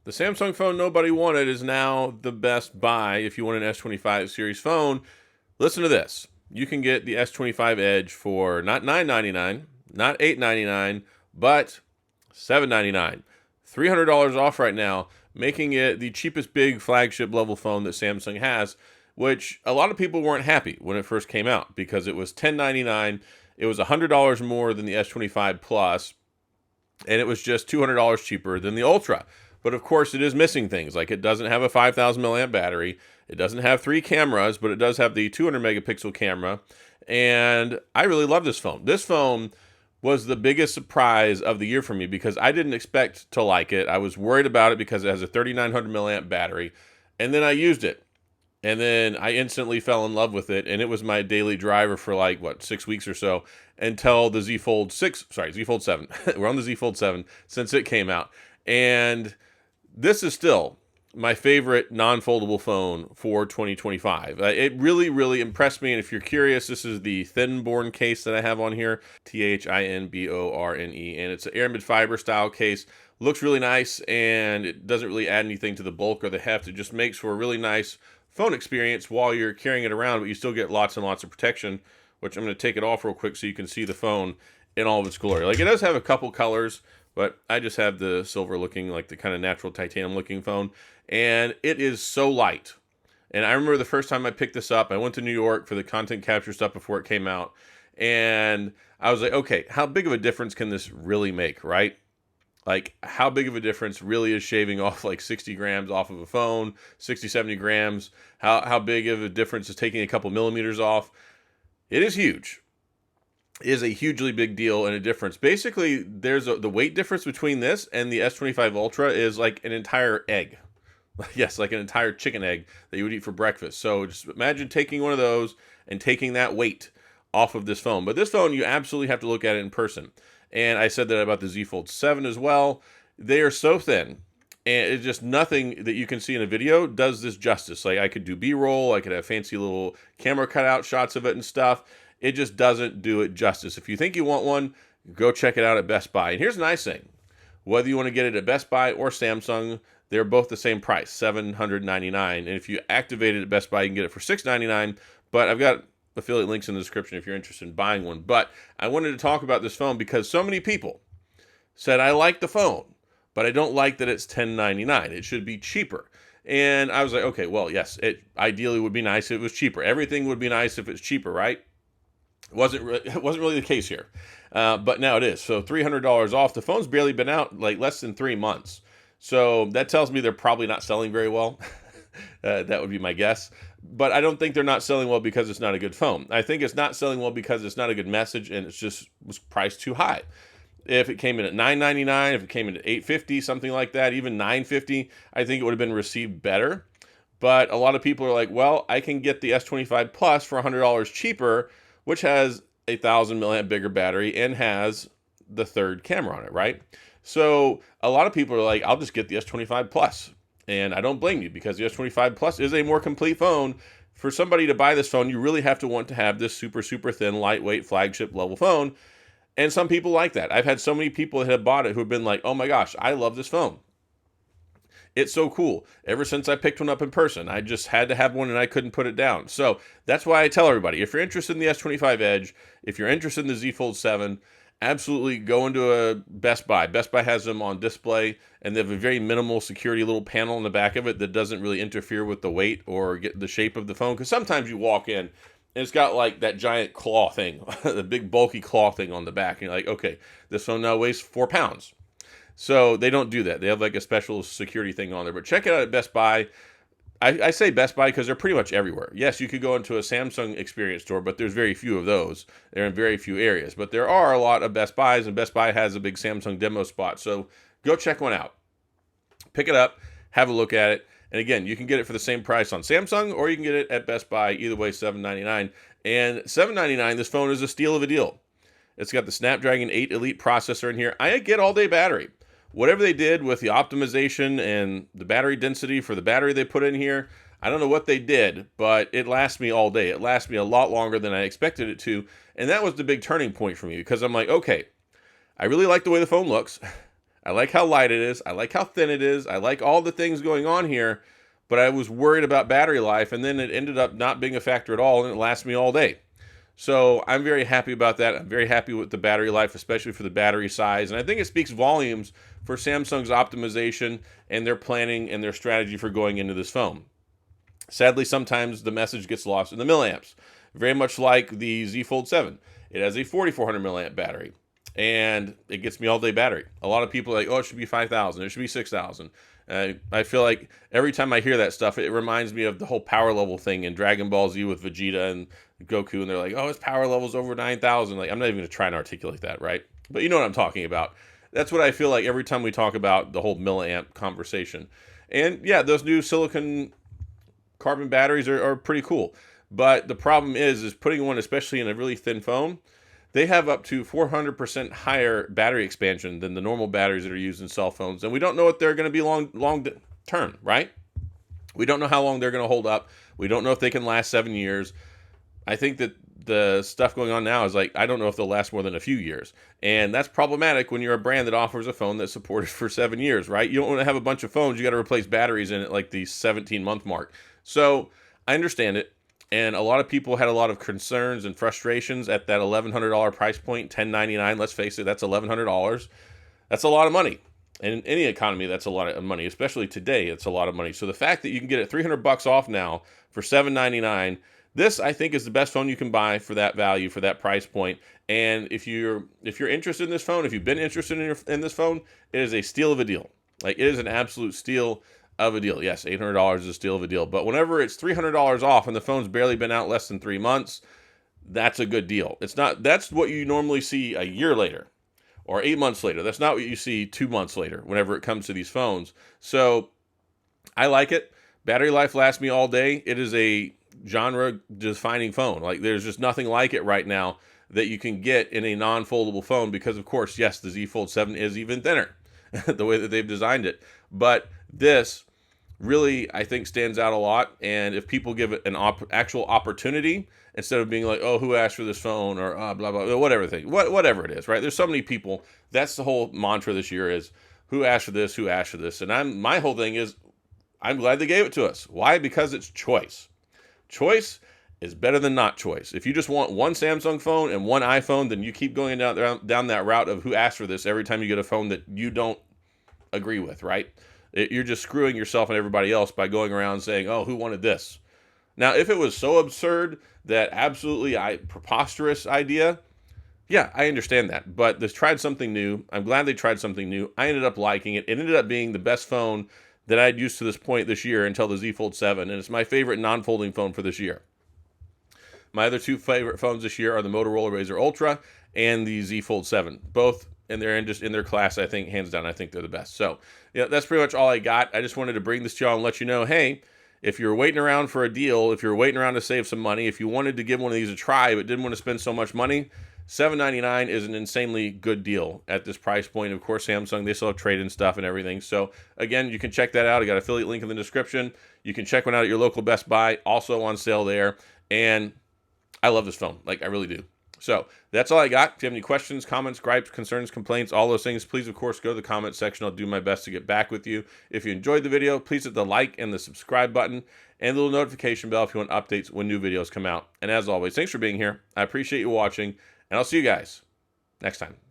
The Samsung phone nobody wanted is now the best buy if you want an S25 series phone. Listen to this. You can get the S25 Edge for not $999, not $899, but $799. $300 off right now, making it the cheapest big flagship level phone that Samsung has, which a lot of people weren't happy when it first came out because it was $1099. It was $100 more than the S25 Plus, and it was just $200 cheaper than the Ultra. But of course, it is missing things. Like, it doesn't have a 5,000 milliamp battery. It doesn't have 3 cameras, but it does have the 200 megapixel camera. And I really love this phone. This phone was the biggest surprise of the year for me because I didn't expect to like it. I was worried about it because it has a 3,900 milliamp battery. And then I used it. And then I instantly fell in love with it. And it was my daily driver for like, 6 weeks or so until the Z Fold 7. We're on the Z Fold 7 since it came out. And this is still my favorite non-foldable phone for 2025. It really, really impressed me. And if you're curious, this is the Thinborne case that I have on here, Thinborne, and it's an aramid fiber style case. Looks really nice, and it doesn't really add anything to the bulk or the heft. It just makes for a really nice phone experience while you're carrying it around, but you still get lots and lots of protection, which I'm going to take it off real quick so you can see the phone in all of its glory. Like, it does have a couple colors, but I just have the silver looking, like the kind of natural titanium looking phone. And it is so light. And I remember the first time I picked this up, I went to New York for the content capture stuff before it came out. And I was like, okay, how big of a difference can this really make, right? Like, how big of a difference really is shaving off like 60 grams off of a phone, 60, 70 grams? How big of a difference is taking a couple millimeters off? It is huge. Is a hugely big deal and a difference. Basically, the weight difference between this and the S25 Ultra is like an entire egg. Yes, like an entire chicken egg that you would eat for breakfast. So just imagine taking one of those and taking that weight off of this phone. But this phone, you absolutely have to look at it in person. And I said that about the Z Fold 7 as well. They are so thin, and it's just nothing that you can see in a video does this justice. Like, I could do B-roll, I could have fancy little camera cutout shots of it and stuff. It just doesn't do it justice. If you think you want one, go check it out at Best Buy. And here's a nice thing. Whether you want to get it at Best Buy or Samsung, they're both the same price, $799. And if you activate it at Best Buy, you can get it for $699. But I've got affiliate links in the description if you're interested in buying one. But I wanted to talk about this phone because so many people said, I like the phone, but I don't like that it's $1099. It should be cheaper. And I was like, okay, well, yes, it ideally would be nice if it was cheaper. Everything would be nice if it's cheaper, right? It wasn't really the case here, but now it is. So $300 off. The phone's barely been out, like less than 3 months. So that tells me they're probably not selling very well. That would be my guess. But I don't think they're not selling well because it's not a good phone. I think it's not selling well because it's not a good message and it's just was priced too high. If it came in at $999, if it came in at $850, something like that, even $950, I think it would have been received better. But a lot of people are like, well, I can get the S25 Plus for $100 cheaper, which has a 1,000 milliamp bigger battery and has the third camera on it, right? So a lot of people are like, I'll just get the S25 Plus. And I don't blame you because the S25 Plus is a more complete phone. For somebody to buy this phone, you really have to want to have this super, super thin, lightweight flagship level phone. And some people like that. I've had so many people that have bought it who have been like, oh my gosh, I love this phone. It's so cool. Ever since I picked one up in person, I just had to have one and I couldn't put it down. So that's why I tell everybody, if you're interested in the S25 Edge, if you're interested in the Z Fold 7, absolutely go into a Best Buy. Best Buy has them on display, and they have a very minimal security little panel in the back of it that doesn't really interfere with the weight or get the shape of the phone. Because sometimes you walk in, and it's got like that giant claw thing, the big bulky claw thing on the back. And you're like, okay, this phone now weighs 4 pounds. So they don't do that. They have like a special security thing on there. But check it out at Best Buy. I say Best Buy because they're pretty much everywhere. Yes, you could go into a Samsung experience store, but there's very few of those. They're in very few areas. But there are a lot of Best Buys, and Best Buy has a big Samsung demo spot. So go check one out. Pick it up, have a look at it. And again, you can get it for the same price on Samsung, or you can get it at Best Buy. Either way, $799. And $799, this phone is a steal of a deal. It's got the Snapdragon 8 Elite processor in here. I get all-day battery. Whatever they did with the optimization and the battery density for the battery they put in here, I don't know what they did, but it lasts me all day. It lasts me a lot longer than I expected it to. And that was the big turning point for me because I'm like, okay, I really like the way the phone looks. I like how light it is. I like how thin it is. I like all the things going on here, but I was worried about battery life, and then it ended up not being a factor at all, and it lasts me all day. So I'm very happy about that. I'm very happy with the battery life, especially for the battery size. And I think it speaks volumes for Samsung's optimization and their planning and their strategy for going into this phone. Sadly, sometimes the message gets lost in the milliamps. Very much like the Z Fold 7. It has a 4400 milliamp battery, and it gets me all day battery. A lot of people are like, oh, it should be 5,000. It should be 6,000. I feel like every time I hear that stuff, it reminds me of the whole power level thing in Dragon Ball Z with Vegeta and Goku, and they're like, oh, his power level's over 9,000. Like, I'm not even going to try and articulate that, right? But you know what I'm talking about. That's what I feel like every time we talk about the whole milliamp conversation. And yeah, those new silicon carbon batteries are pretty cool. But the problem is putting one, especially in a really thin phone, they have up to 400% higher battery expansion than the normal batteries that are used in cell phones. And we don't know what they're going to be long term, right? We don't know how long they're going to hold up. We don't know if they can last 7 years. I think that the stuff going on now is like, I don't know if they'll last more than a few years. And that's problematic when you're a brand that offers a phone that's supported for 7 years, right? You don't want to have a bunch of phones. You got to replace batteries in it like the 17-month mark. So I understand it. And a lot of people had a lot of concerns and frustrations at that $1,100 price point, $1,099. Let's face it, that's $1,100. That's a lot of money. And in any economy, that's a lot of money, especially today. It's a lot of money. So the fact that you can get it $300 off now for $799, this I think is the best phone you can buy for that value, for that price point. And if you're interested in this phone, if you've been interested in this phone, it is a steal of a deal. Like, it is an absolute steal of a deal. Yes, $800 is a steal of a deal. But whenever it's $300 off and the phone's barely been out less than 3 months, that's a good deal. It's not. That's what you normally see a year later or 8 months later. That's not what you see 2 months later whenever it comes to these phones. So I like it. Battery life lasts me all day. It is a genre-defining phone. Like, there's just nothing like it right now that you can get in a non-foldable phone because, of course, yes, the Z Fold 7 is even thinner the way that they've designed it. But this really, I think, stands out a lot. And if people give it an actual opportunity, instead of being like, oh, who asked for this phone, or blah, blah, whatever it is, right? There's so many people. That's the whole mantra this year is, who asked for this, who asked for this? And my whole thing is, I'm glad they gave it to us. Why? Because it's choice. Choice is better than not choice. If you just want one Samsung phone and one iPhone, then you keep going down that route of who asked for this every time you get a phone that you don't agree with, right? You're just screwing yourself and everybody else by going around saying, oh, who wanted this? Now, if it was so absurd that absolutely preposterous idea, yeah, I understand that. But they tried something new. I'm glad they tried something new. I ended up liking it. It ended up being the best phone that I'd used to this point this year until the Z Fold 7, and it's my favorite non-folding phone for this year. My other two favorite phones this year are the Motorola Razr Ultra and the Z Fold 7. Both in their class, I think, hands down, I think they're the best. So, yeah, that's pretty much all I got. I just wanted to bring this to y'all and let you know, hey, if you're waiting around for a deal, if you're waiting around to save some money, if you wanted to give one of these a try but didn't want to spend so much money, $799 is an insanely good deal at this price point. Of course, Samsung, they still have trade-in stuff and everything. So, again, you can check that out. I got an affiliate link in the description. You can check one out at your local Best Buy, also on sale there. And I love this phone. Like, I really do. So, that's all I got. If you have any questions, comments, gripes, concerns, complaints, all those things, please, of course, go to the comment section. I'll do my best to get back with you. If you enjoyed the video, please hit the like and the subscribe button and the little notification bell if you want updates when new videos come out. And as always, thanks for being here. I appreciate you watching, and I'll see you guys next time.